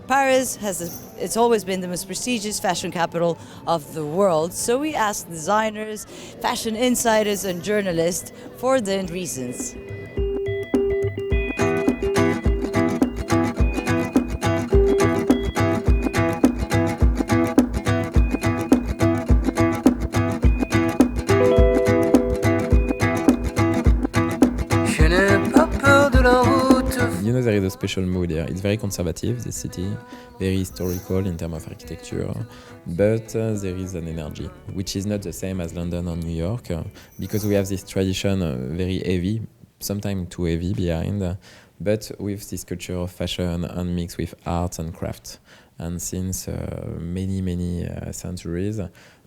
Paris it's always been the most prestigious fashion capital of the world, so we asked designers, fashion insiders and journalists for the reasons. You know, there is a special mood here. It's very conservative, this city, very historical in terms of architecture, but there is an energy, which is not the same as London or New York, because we have this tradition very heavy, sometimes too heavy behind, but with this culture of fashion and mixed with art and craft. And since many centuries,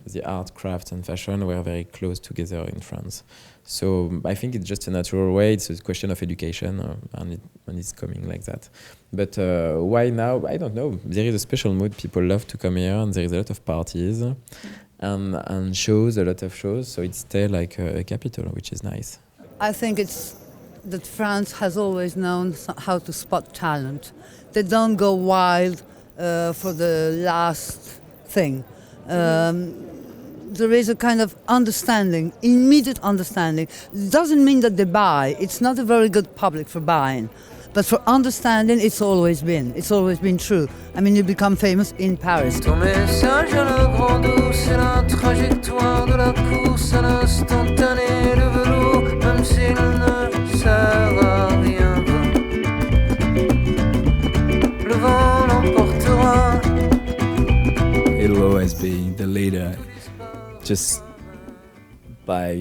the art, craft and fashion were very close together in France. So I think it's just a natural way. It's a question of education, and it's coming like that. But why now? I don't know. There is a special mood. People love to come here, and there is a lot of parties and shows, a lot of shows. So it's still like a capital, which is nice. I think it's that France has always known how to spot talent. They don't go wild for the last thing. There is a kind of understanding, immediate understanding. Doesn't mean that they buy. It's not a very good public for buying. But for understanding, it's always been true. I mean, you become famous in Paris. Ton message à la grande eau, c'est la trajectoire de la course à l'instantané, le velours, même s'il ne sert à rien. Le vent l'emportera. It'll always be the leader, just by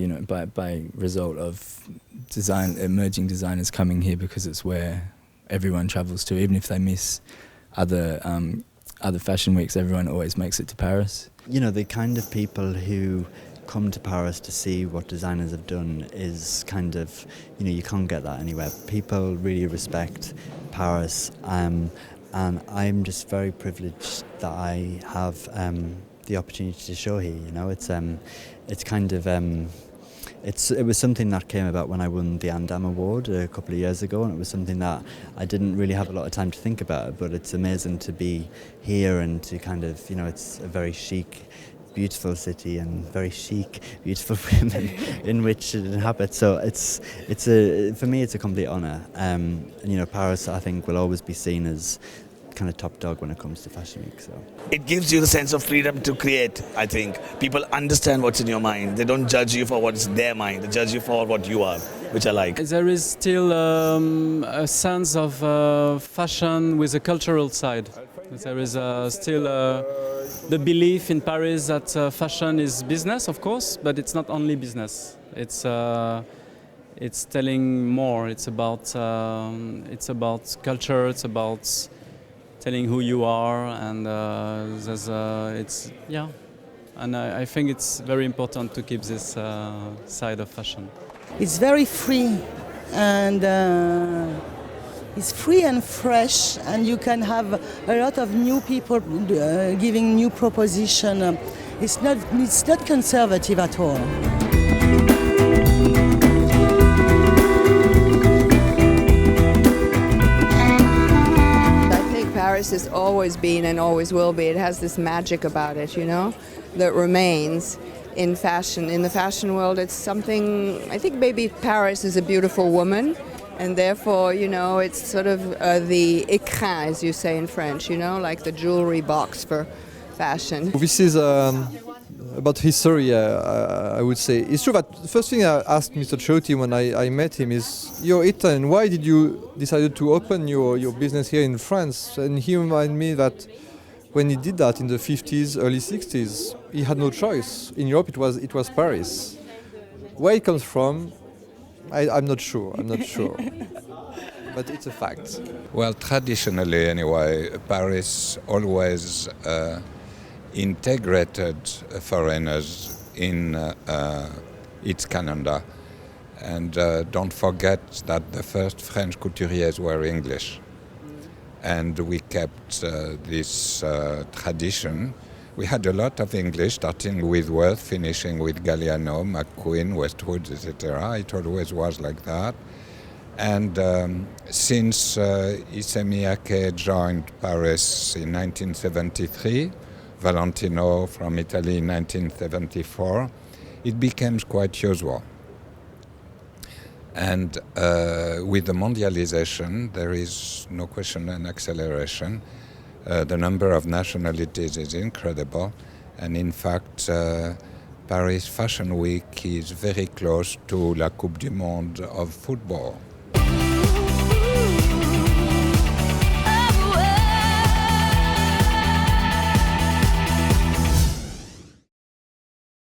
result of emerging designers coming here, because it's where everyone travels to. Even if they miss other fashion weeks, everyone always makes it to Paris. You know, the kind of people who come to Paris to see what designers have done is kind of, you can't get that anywhere. People really respect Paris, and I'm just very privileged that I have the opportunity to show here. It's kind of it was something that came about when I won the Andam Award a couple of years ago, and it was something that I didn't really have a lot of time to think about. But it's amazing to be here and to kind of, it's a very chic, beautiful city and very chic, beautiful women in which it inhabits. So for me it's a complete honour. Paris, I think, will always be seen as kind of top dog when it comes to Fashion Week. So it gives you the sense of freedom to create. I think people understand what's in your mind. They don't judge you for what's in their mind. They judge you for what you are, which I like. There is still a sense of fashion with a cultural side. There is still the belief in Paris that fashion is business, of course, but it's not only business. It's telling more. It's about culture. It's about telling who you are, and And I think it's very important to keep this side of fashion. It's very free, and it's free and fresh, and you can have a lot of new people giving new proposition. It's not conservative at all. Paris has always been and always will be. It has this magic about it, that remains in fashion. In the fashion world, it's something, I think maybe Paris is a beautiful woman, and therefore, it's sort of the écrin, as you say in French, like the jewelry box for fashion. This is about history, I would say. It's true that the first thing I asked Mr. Cerruti when I met him is, you're Italian, why did you decide to open your business here in France? And he reminded me that when he did that in the 50s, early 60s, he had no choice. In Europe, it was Paris. Where it comes from, I'm not sure. But it's a fact. Well, traditionally anyway, Paris always integrated foreigners in its calendar. And don't forget that the first French couturiers were English. And we kept this tradition. We had a lot of English, starting with Worth, finishing with Galliano, McQueen, Westwood, etc. It always was like that. And since Issey Miyake joined Paris in 1973, Valentino from Italy in 1974, it became quite usual. And with the mondialization, there is no question an acceleration. The number of nationalities is incredible. And in fact, Paris Fashion Week is very close to La Coupe du Monde of football.